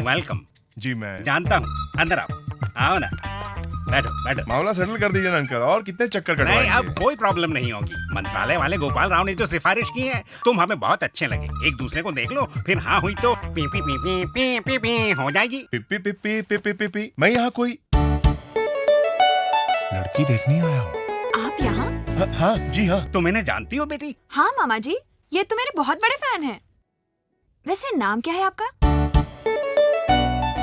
Welcome. जी मैं जानता हूँ, अंदर आओ। आओ ना, बैठो बैठो। मामला सेटल कर दीजिए ना अंकल, और कितने चक्कर नहीं, अब कटवाएंगे? कोई प्रॉब्लम नहीं होगी। मंत्रालय वाले गोपाल राव ने जो सिफारिश की है, तुम हमें बहुत अच्छे लगे। एक दूसरे को देख लो, फिर हाँ हुई तो P P P P P P P हो जाएगी। पिपी पिपी पिपी पिपी। मैं यहाँ कोई लड़की देखने आया हूँ। आप यहाँ? हाँ जी हाँ। तुम इन्हें जानती हो बेटी? हाँ मामा जी, ये तो मेरे बहुत बड़े फैन हैं। वैसे नाम क्या है आपका?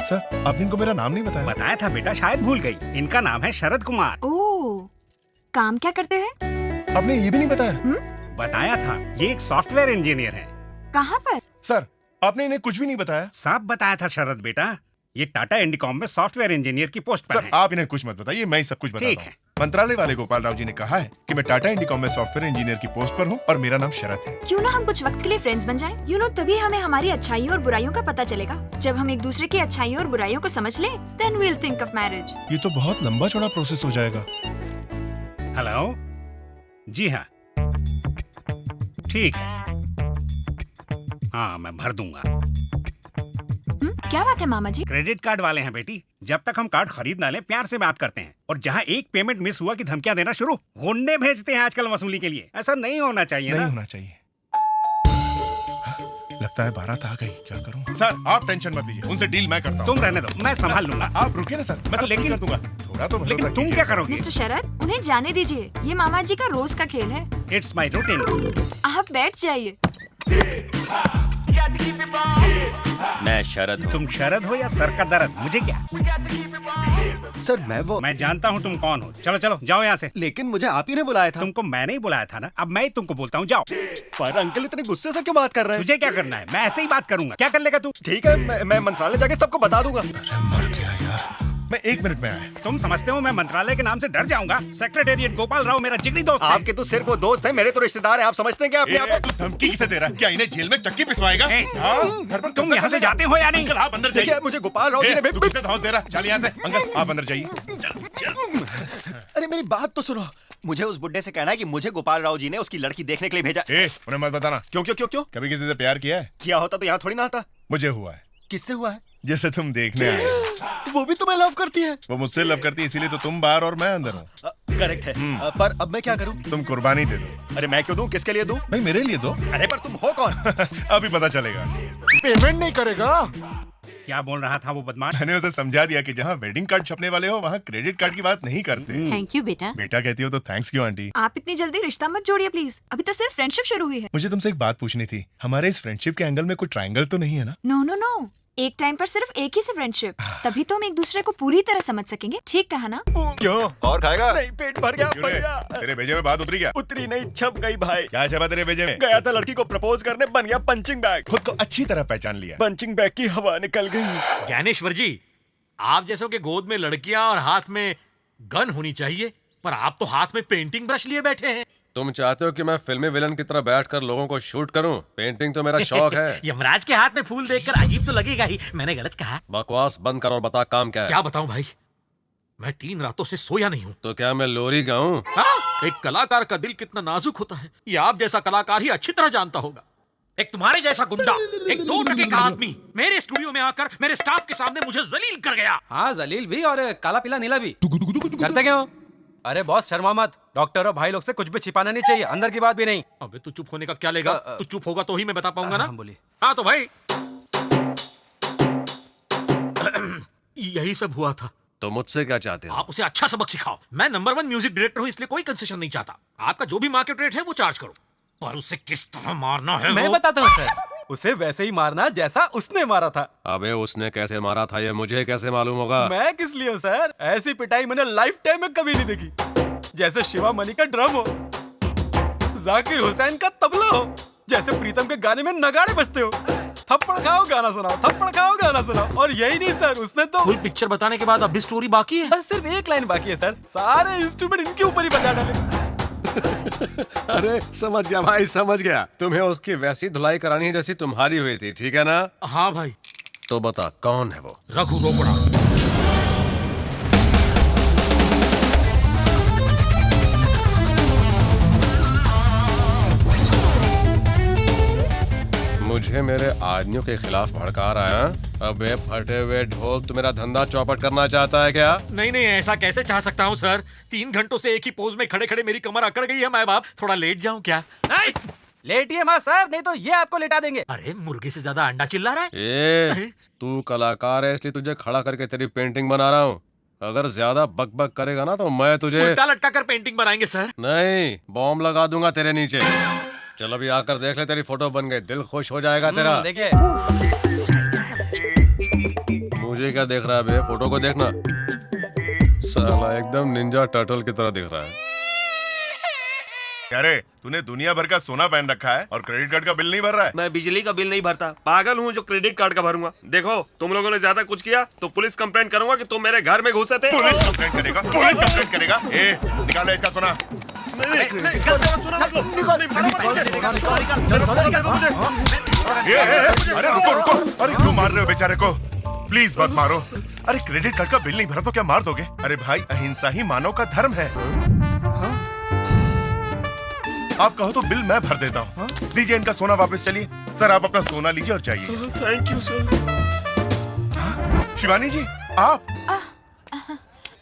सर आपने इनको मेरा नाम नहीं बताया। बताया था बेटा, शायद भूल गई। इनका नाम है शरद कुमार। ओह, काम क्या करते हैं? आपने ये भी नहीं बताया। बताया था, ये एक सॉफ्टवेयर इंजीनियर है। कहाँ पर? सर आपने इन्हें कुछ भी नहीं बताया। साफ बताया था शरद बेटा, ये टाटा इंडिकॉम में सॉफ्टवेयर इंजीनियर की पोस्ट पर सर है। आप इन्हें कुछ मत बताइए, मैं ही सब कुछ ठीक बताता है। हूँ। मंत्रालय वाले गोपाल राव जी ने कहा है कि मैं टाटा इंडिकॉम में सॉफ्टवेयर इंजीनियर की पोस्ट पर हूँ और मेरा नाम शरद है। क्यों ना हम कुछ वक्त के लिए फ्रेंड्स बन जाएं? यू नो, तभी हमें हमारी अच्छाइयों और बुराइयों का पता चलेगा। जब हम एक दूसरे की अच्छाइयों और बुराइयों को समझ लें, then we'll think of marriage. ये तो बहुत लंबा चौड़ा प्रोसेस हो जाएगा। हेलो, जी हाँ, ठीक है। हाँ, मैं भर दूंगा। क्या बात है मामा जी? क्रेडिट कार्ड वाले हैं बेटी, जब तक हम कार्ड खरीद ना लें प्यार से बात करते हैं, और जहाँ एक पेमेंट मिस हुआ कि धमकियां देना शुरू, गुंडे भेजते हैं आजकल वसूली के लिए। ऐसा नहीं होना चाहिए नहीं ना। होना चाहिए। लगता है बारात आ गई, क्या करूं? सर आप टेंशन मत लीजिए, उनसे डील मैं करता हूं। तुम रहने दो, मैं संभाल लूंगा। आप रुकिए ना सर, मैं सब लेकिन- कर दूंगा। थोड़ा तो भरोसा लेकिन तुम कीजिए क्या सर। करोगे? मिस्टर शरद, उन्हें जाने दीजिए। ये मामा जी का रोज का खेल है। It's my routine. आप बैठ जाइए। मैं शरद हूँ। तुम शरद हो या सर का दर्द, मुझे क्या। सर मैं जानता हूँ तुम कौन हो। चलो चलो जाओ यहाँ से। लेकिन मुझे आप ही ने बुलाया था। तुमको मैंने ही बुलाया था ना, अब मैं ही तुमको बोलता हूँ, जाओ। पर अंकल इतने गुस्से से क्यों बात कर रहे हैं? तुझे क्या करना है, मैं ऐसे ही बात करूंगा। क्या कर लेगा तू? ठीक है, मैं मंत्रालय जाके सबको बता दूंगा। अरे मर गया यार, मैं 1 मिनट में आया। तुम समझते हो मैं मंत्रालय के नाम से डर जाऊंगा? सेक्रेटेरिएट गोपाल राव मेरा जिगरी दोस्त है। आपके तो सिर्फ वो दोस्त है, मेरे तो रिश्तेदार हैं। आप समझते हैं क्या अपने आप? तू धमकी किसे दे रहा है? क्या इन्हें जेल में चक्की पिसवाएगा? ए, हाँ? घर पर तुम कब्जा यहाँ से करेगा? जाते हो या नहीं? अंकल आप अंदर देखिए, जाइए। मुझे गोपाल राव जी ए, ने तू किसे धौंस दे रहा? चल यहाँ से। अंकल आप अंदर जाइए। अरे मेरी बात तो सुनो। मुझे उस बुड्ढे से कहना है कि मुझे गोपाल राव जी ने उसकी लड़की देखने के लिए भेजा। ए, उन्हें मत बताना। क्यों क्यों क्यों क्यों? कभी किसी से प्यार किया है? किया होता तो यहाँ थोड़ी ना आता। मुझे हुआ है। किससे हुआ है? जैसे तुम देखने आए। वो भी तुम्हें लव करती है। वो मुझसे लव करती है, इसीलिए तो तुम बाहर और मैं अंदर हूँ। करेक्ट है। पर अब मैं क्या करूं? तुम कुर्बानी दे दो। अरे मैं क्यों दूं? किसके लिए दूं? भाई मेरे लिए दो। अरे पर तुम हो कौन? अभी पता चलेगा। पेमेंट नहीं करेगा। क्या बोल रहा था वो बदमाश? मैंने उसे समझा दिया कि जहाँ वेडिंग कार्ड छपने वाले हो वहाँ क्रेडिट कार्ड की बात नहीं करते। थैंक यू बेटा। बेटा कहती हो तो थैंक्स क्यों आंटी? आप इतनी जल्दी रिश्ता मत जोड़िए प्लीज। अभी तो सिर्फ फ्रेंडशिप शुरू हुई है। मुझे तुमसे एक बात पूछनी थी। हमारे इस फ्रेंडशिप के एंगल में कोई ट्रायंगल तो नहीं है ना? नो नो नो, एक टाइम पर सिर्फ एक ही से फ्रेंडशिप, तभी तो हम एक दूसरे को पूरी तरह समझ सकेंगे। ठीक कहा ना? क्यों? और खाएगा? नहीं, पेट भर गया। क्यों रे? तेरे भेजे में बात उतरी क्या? उतरी नहीं, छप गई भाई। क्या छपा तेरे भेजे में? गया था लड़की को प्रपोज करने, बन गया पंचिंग बैग। खुद को अच्छी तरह पहचान लिया। पंचिंग बैग की हवा निकल गई। ज्ञानेश्वर जी, आप जैसों के गोद में लड़कियां और हाथ में गन होनी चाहिए, पर आप तो हाथ में पेंटिंग ब्रश लिए बैठे हैं। तुम चाहते हो कि मैं फिल्मी विलन की तरह बैठकर लोगों को शूट करूं? पेंटिंग तो मेरा शौक है। यमराज के हाथ में फूल देखकर अजीब तो लगेगा ही। मैंने गलत कहा? बकवास बंद कर और बता काम क्या है। क्या बताऊं भाई, मैं 3 रातों से सोया नहीं हूं। तो क्या मैं लोरी गाऊं? एक कलाकार का दिल कितना नाजुक होता है, ये आप जैसा कलाकार ही अच्छी तरह जानता होगा। एक तुम्हारे जैसा गुंडा, एक 2 टके का आदमी मेरे स्टूडियो में आकर मेरे स्टाफ के सामने मुझे जलील कर गया। हाँ, जलील भी और काला पीला नीला भी। डरते क्यों? अरे बॉस शर्मा मत। डॉक्टर और भाई लोग से कुछ भी छिपाना नहीं चाहिए, अंदर की बात भी नहीं। अबे तू चुप होने का क्या लेगा? तू चुप होगा तो ही मैं बता पाऊंगा ना। हाँ, बोलिए। हाँ तो भाई यही सब हुआ था। तो मुझसे क्या चाहते हो? आप उसे अच्छा सबक सिखाओ। मैं नंबर 1 म्यूजिक डायरेक्टर हूँ, इसलिए कोई कंसेशन नहीं चाहता। आपका जो भी मार्केट रेट है वो चार्ज करो, पर उसे किस तरह मारना है मैं वो... बताता हूँ सर। उसे वैसे ही मारना जैसा उसने मारा था। अबे उसने कैसे मारा था ये मुझे कैसे मालूम होगा? मैं किस लिए हूँ सर? ऐसी पिटाई मैंने लाइफ टाइम में कभी नहीं देखी। जैसे शिवा मनी का ड्रम हो, जाकिर हुसैन का तबला हो, जैसे प्रीतम के गाने में नगाड़े बजते हो। थप्पड़ खाओ गाना सुनाओ, थप्पड़ खाओ गाना सुनाओ। और यही नहीं सर, उसने तो फुल पिक्चर बताने के बाद अभी स्टोरी बाकी है। बस सिर्फ एक लाइन बाकी है सर। सारे इंस्ट्रूमेंट इनके ऊपर ही बजा डाले। अरे समझ गया भाई, समझ गया। तुम्हें उसकी वैसी धुलाई करानी है जैसी तुम्हारी हुई थी, ठीक है ना? हाँ भाई। तो बता कौन है वो? रघु रोकड़ा। मुझे मेरे आदमियों के खिलाफ भड़का रहा है? अबे फटे हुए ढोल, तू मेरा धंधा चौपट करना चाहता है क्या? नहीं नहीं, ऐसा कैसे चाह सकता हूँ सर। 3 घंटों से एक ही पोज में खड़े खड़े मेरी कमर अकड़ गई है। मैं बाप थोड़ा लेट जाऊं क्या? लेटिए मत सर, नहीं तो ये आपको लेटा देंगे। अरे मुर्गे से ज्यादा अंडा चिल्ला रहा है। ए, तू कलाकार है इसलिए तुझे खड़ा करके तेरी पेंटिंग बना रहा हूँ। अगर ज्यादा बक बक करेगा ना तो मैं तुझे उल्टा लटका कर पेंटिंग बनाएंगे सर। नहीं, बॉम्ब लगा दूंगा तेरे नीचे। चल अभी आकर देख ले, तेरी फोटो बन गई, दिल खुश हो जाएगा तेरा। देखिए। मुझे क्या देख रहा है बे? फोटो को देखना। साला एकदम निंजा टर्टल की तरह दिख रहा है। अरे तूने दुनिया भर का सोना पहन रखा है और क्रेडिट कार्ड का बिल नहीं भर रहा है। मैं बिजली का बिल नहीं भरता, पागल हूँ जो क्रेडिट कार्ड का भरूंगा। देखो तुम लोगों ने ज्यादा कुछ किया तो पुलिस कंप्लेंट करूंगा कि तुम मेरे घर में घुसे थे। पुलिस कंप्लेंट करेगा? पुलिस कंप्लेंट करेगा? ए, निकालो इसका सोना। अरे रुको रुको, अरे क्यों मार रहे हो बेचारे को? प्लीज मत मारो। अरे क्रेडिट कार्ड का बिल नहीं भरा तो क्या मार दोगे? अरे भाई, अहिंसा ही मानव का धर्म है। आप कहो तो बिल मैं भर देता हूँ। दीजिए इनका सोना वापस। चलिए सर, आप अपना सोना लीजिए और जाइए। Thank you sir. Shivani ji, आप?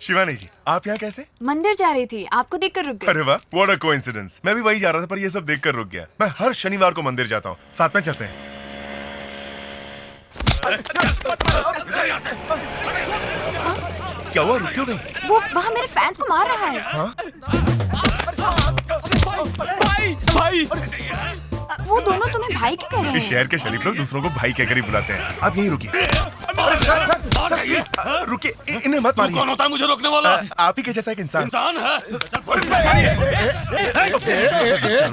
शिवानी जी, आप यहाँ कैसे? मंदिर जा रही थी, आपको देखकर रुक गई। अरे वाह, व्हाट अ कोइंसिडेंस। मैं भी वही जा रहा था पर ये सब देखकर रुक गया। मैं हर शनिवार को मंदिर जाता हूँ, साथ में चलते हैं। क्या हुआ, रुक क्यों गई? वो वहाँ मेरे फैंस को मार रहा है। भाई वो दोनों तुम्हें भाई क्यों कह रहे इस हैं? शहर के शरीफ लोग दूसरों को भाई कहकर ही बुलाते हैं। आप यहीं रुकिए। अरे सर, प्लीज रुकिए, इन्हें मत मारिए। कौन होता है मुझे रोकने वाला? आप ही के जैसा एक इंसान। इंसान है। रुक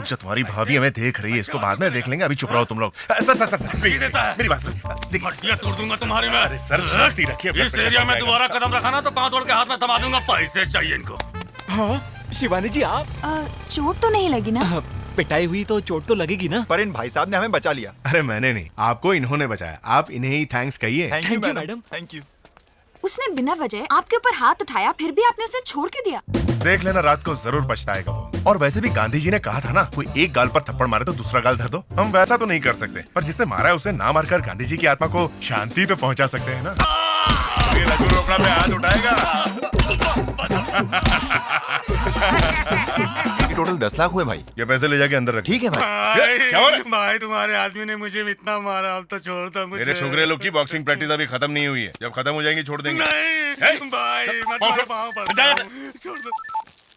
जा, तुम्हारी भाभी हमें देख रही है, इसको बाद में देख लेंगे, अभी चुप रहो तुम लोग। सर प्लीज मेरी बात सुनिए। देखिए, हड्डियां तोड़ दूंगा तुम्हारी मैं। अरे सर, शांति रखिए। इस एरिया में दोबारा कदम रखा ना तो पांव तोड़ के हाथ में थमा दूंगा। पैसे चाहिए इनको। हाँ शिवानी जी, आप चोट तो नहीं लगी ना? पिटाई हुई तो चोट तो लगेगी ना। पर इन भाई साहब ने हमें बचा लिया। अरे मैंने नहीं, आपको इन्होंने बचाया। आप इन्हें ही थैंक्स कहिए। Thank you madam. Thank you. उसने बिना वजह आपके ऊपर हाथ उठाया, फिर भी आपने उसे छोड़ के दिया। देख लेना, रात को जरूर पछताएगा वो। और वैसे भी गांधी जी ने कहा था ना, कोई एक गाल पर थप्पड़ मारे तो दूसरा गाल धर दो। हम वैसा तो नहीं कर सकते, पर जिसने मारा है उसे ना मारकर गांधी जी की आत्मा को शांति तो पहुंचा सकते हैं ना। ये रघु रोकड़ा पे हाथ उठाएगा। टोटल 10 लाख हुए भाई। ये पैसे ले जाके अंदर रख। ठीक है भाई। क्या हो रहा है? भाई तुम्हारे आदमी ने मुझे इतना मारा, अब तो छोड़ दो मुझे। मेरे छोकरे लोग की बॉक्सिंग प्रैक्टिस अभी खत्म नहीं हुई है। जब खत्म हो जाएंगी छोड़ देंगे। नहीं भाई, मैं तुम्हारे पाँव पड़ता हूँ। छोड़ दो।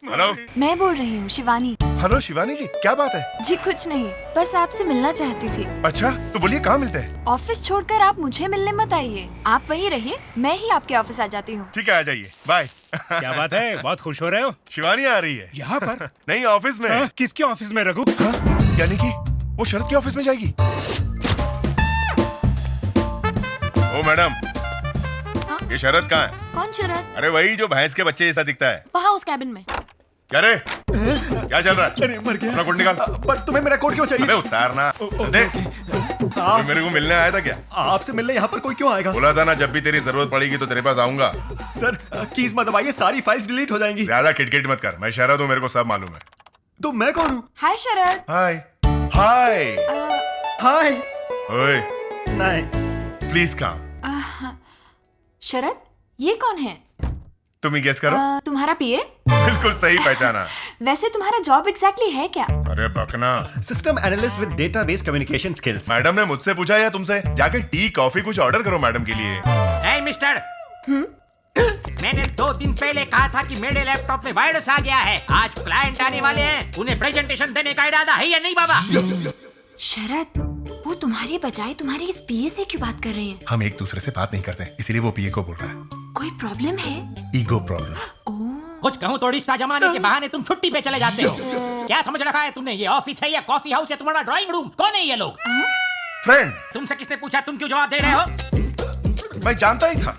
हेलो, मैं बोल रही हूँ शिवानी। हेलो शिवानी जी, क्या बात है? जी कुछ नहीं, बस आपसे मिलना चाहती थी। अच्छा तो बोलिए, कहाँ मिलते हैं? ऑफिस छोड़कर आप मुझे मिलने मत आइए, आप वहीं रहिए, मैं ही आपके ऑफिस आ जाती हूँ। ठीक है, आ जाइए, बाय। क्या बात है, बहुत खुश हो रहे हो? शिवानी आ रही है यहाँ पर? नहीं, ऑफिस में। किसके ऑफिस में रघु? यानी कि वो शरद के ऑफिस में जाएगी? ओ मैडम, ये शरद कहाँ है? कौन शरद? अरे वही जो भैंस के बच्चे जैसा दिखता है। वहाँ उस कैबिन में। क्या रे, क्या चल रहा है? अरे मर गया। अपना कोट निकाल। पर तुम्हें मेरा कोट क्यों चाहिए? अबे उतारना। देख, कोई मेरे को मिलने आया था क्या? आपसे मिलने यहाँ पर कोई क्यों आएगा? बोला था ना, जब भी तेरी जरूरत पड़ेगी तो तेरे पास आऊंगा। सर कीज मत दबाइए, सारी फाइल्स डिलीट हो जाएंगी। ज्यादा किटकिट मत कर, मैं शरद हूँ, मेरे को सब मालूम है। तो मैं कौन हूँ? हाय शरद। हाय हाय। हाय। ओए नहीं। Please come. शरद, ये कौन है? तुम ही गेस करो। तुम्हारा पीए? बिल्कुल सही पहचाना। वैसे तुम्हारा जॉब एग्जैक्टली है क्या? अरे बकना। System analyst with database communication skills. Madam ने मुझसे पूछा या तुमसे? जाके टी कॉफी कुछ ऑर्डर करो मैडम के लिए। हे मिस्टर, मैंने 2 दिन पहले कहा था कि मेरे लैपटॉप में वायरस आ गया है। आज क्लाइंट आने वाले हैं, उन्हें प्रेजेंटेशन देने का इरादा है या नहीं बाबा? शरद, वो तुम्हारे बजाय तुम्हारे इस पीए से क्यों बात कर रहे हैं? हम एक दूसरे से बात नहीं करते, इसीलिए वो पीए को बोल रहा है। कोई प्रॉब्लम है? Ego problem. कुछ कहूँ तो रिश्ता जमाने के बहाने तुम छुट्टी पे चले जाते हो। क्या समझ रखा है तुमने? ये ऑफिस है या कॉफी हाउस है तुम्हारा ड्राइंग रूम? कौन है ये लोग? फ्रेंड। तुमसे किसने पूछा? तुम क्यों जवाब दे रहे हो? मैं जानता ही था,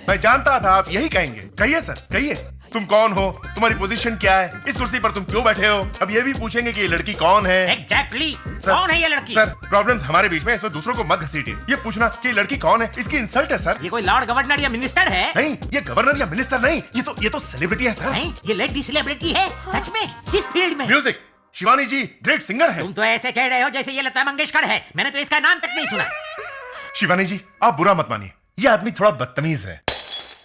मैं जानता था आप यही कहेंगे। कहिए सर, कहिए, तुम कौन हो, तुम्हारी पोजीशन क्या है, इस कुर्सी पर तुम क्यों बैठे हो? अब ये भी पूछेंगे कि ये लड़की कौन है। एग्जैक्टली, कौन है ये लड़की? सर, प्रॉब्लम्स हमारे बीच में, इसमें दूसरों को मत घसीटिए। ये पूछना कि ये लड़की कौन है, इसकी इंसल्ट है सर। ये कोई लॉर्ड गवर्नर या मिनिस्टर है? नहीं, ये गवर्नर या मिनिस्टर नहीं, ये तो सेलिब्रिटी है सर। नहीं, ये लेडी सेलिब्रिटी है। सच में? किस फील्ड में? म्यूजिक, शिवानी जी ग्रेट सिंगर है। तुम तो ऐसे कह रहे हो जैसे ये लता मंगेशकर है। मैंने तो इसका नाम तक नहीं सुना। शिवानी जी आप बुरा मत मानिए, ये आदमी थोड़ा बदतमीज है।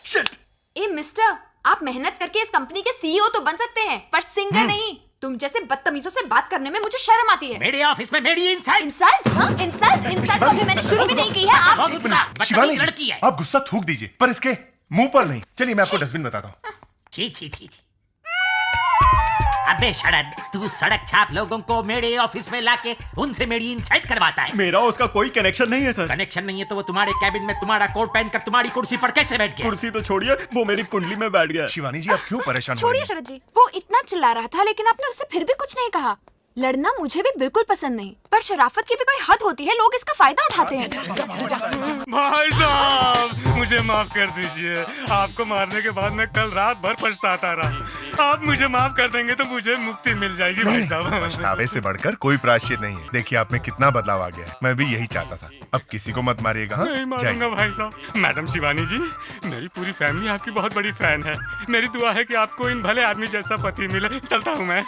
Shit! ए मिस्टर, आप मेहनत करके इस कंपनी के सीईओ तो बन सकते हैं, पर सिंगर नहीं। तुम जैसे बदतमीजों से बात करने में मुझे शर्म आती है। मेरे ऑफिस में मेरी इंसल्ट। इंसल्ट? हाँ, इंसल्ट तो अभी मैंने शुरू भी नहीं की है। आप शिवानी बदतमीज लड़की जी है। आप गुस्सा थूक दीजिए, पर इसके मुंह पर नहीं। चलिए मैं आपको डस्टबिन बताता हूँ। छी छी छी छी। अबे शरद, तू सड़क छाप लोगों को मेरे ऑफिस में लाके उनसे मेरी इंसल्ट करवाता है। मेरा उसका कोई कनेक्शन नहीं है सर। कनेक्शन नहीं है तो वो तुम्हारे कैबिन में तुम्हारा कोट पहनकर तुम्हारी कुर्सी पर कैसे बैठ गया? कुर्सी तो छोड़िए, वो मेरी कुंडली में बैठ गया। शिवानी जी आप क्यों परेशान हो रही छोड़िए हैं? शरद जी, वो इतना चिल्ला रहा था लेकिन आपने उससे फिर भी कुछ नहीं कहा। लड़ना मुझे भी बिल्कुल पसंद नहीं, पर शराफत की भी कोई हद होती है। लोग इसका फायदा उठाते हैं। भाई साहब मुझे माफ कर दीजिए, आपको मारने के बाद मैं कल रात भर पछताता रहा। आप मुझे माफ कर देंगे तो मुझे मुक्ति मिल जाएगी भाई साहब। पछतावे से बढ़कर कोई प्रायश्चित नहीं है। देखिए आप में कितना बदलाव आ गया है। मैं भी यही चाहता था। अब किसी को मत मारिएगा। हाँ? नहीं मारूंगा जाइए। भाई साहब। मैडम शिवानी जी, मेरी पूरी फैमिली आपकी बहुत बड़ी फैन है। मेरी दुआ है कि आपको इन भले आदमी जैसा पति मिले। चलता हूँ मैं।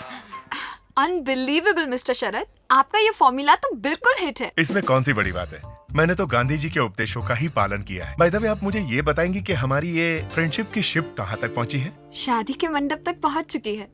अनबिलीवेबल मिस्टर शरद, आपका ये फॉर्मूला तो बिल्कुल हिट है। इसमें कौन सी बड़ी बात है? मैंने तो गांधी जी के उपदेशों का ही पालन किया है। बाय द वे आप मुझे ये बताएंगी कि हमारी ये फ्रेंडशिप की शिप कहाँ तक पहुँची है? शादी के मंडप तक पहुंच चुकी है।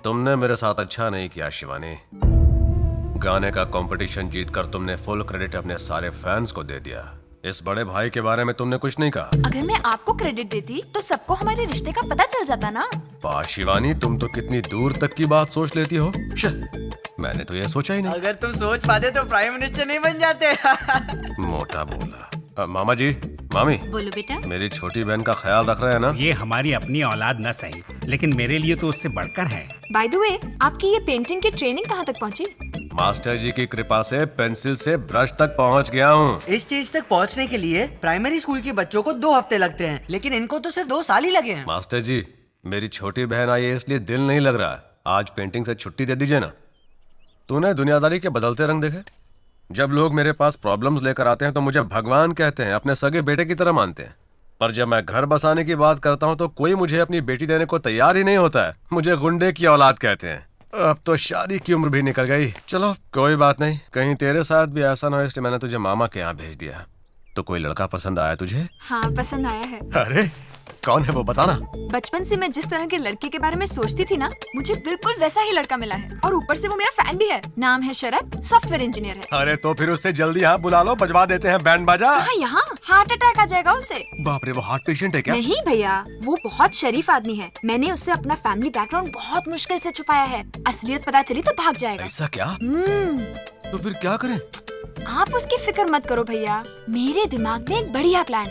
तुमने मेरे साथ अच्छा नहीं किया शिवानी। गाने का कंपटीशन जीतकर तुमने फुल क्रेडिट अपने सारे फैंस को दे दिया। इस बड़े भाई के बारे में तुमने कुछ नहीं कहा। अगर मैं आपको क्रेडिट देती तो सबको हमारे रिश्ते का पता चल जाता ना। वाह शिवानी, तुम तो कितनी दूर तक की बात सोच लेती हो। मैंने तो ये सोचा ही नहीं। अगर तुम सोच पाते तो प्राइम मिनिस्टर नहीं बन जाते। मोटा बोला। मामा जी, मामी, बोलो बेटा। मेरी छोटी बहन का ख्याल रख रहे हैं ना? ये हमारी अपनी औलाद न सही, लेकिन मेरे लिए तो उससे बढ़कर है। बाय द वे, आपकी ये पेंटिंग की ट्रेनिंग कहाँ तक पहुँची? मास्टर जी की कृपा से पेंसिल से ब्रश तक पहुंच गया हूँ। इस स्टेज तक पहुंचने के लिए प्राइमरी स्कूल के बच्चों को 2 हफ्ते लगते हैं, लेकिन इनको तो सिर्फ 2 साल ही लगे हैं। मास्टर जी, मेरी छोटी बहन आई है इसलिए दिल नहीं लग रहा। आज पेंटिंग से छुट्टी दे दीजिए ना। तूने दुनियादारी के बदलते रंग देखे? जब लोग मेरे पास प्रॉब्लम्स लेकर आते हैं तो मुझे भगवान कहते हैं, अपने सगे बेटे की तरह मानते हैं। पर जब मैं घर बसाने की बात करता हूँ तो कोई मुझे अपनी बेटी देने को तैयार ही नहीं होता है। मुझे गुंडे की औलाद कहते हैं। अब तो शादी की उम्र भी निकल गई। चलो कोई बात नहीं, कहीं तेरे साथ भी ऐसा ना हो इसलिए मैंने तुझे मामा के यहाँ भेज दिया। तो कोई लड़का पसंद आया तुझे? हाँ, पसंद आया है। अरे कौन है वो बताना। बचपन से मैं जिस तरह के लड़के के बारे में सोचती थी ना, मुझे बिल्कुल वैसा ही लड़का मिला है। और ऊपर से वो मेरा फैन भी है। नाम है शरद, सॉफ्टवेयर इंजीनियर है। अरे तो फिर उससे जल्दी यहाँ बुला लो, बजवा देते हैं बैंड बाजा। हाँ, यहाँ हार्ट अटैक आ जाएगा उसे। बाप रे, वो हार्ट पेशेंट है क्या? नहीं भैया, वो बहुत शरीफ आदमी है। मैंने उससे अपना फैमिली बैकग्राउंड बहुत मुश्किल से छुपाया है। असलियत पता चली तो भाग जाएगा। ऐसा क्या? तो फिर क्या करें? आप उसकी फिक्र मत करो भैया, मेरे दिमाग में एक बढ़िया प्लान है।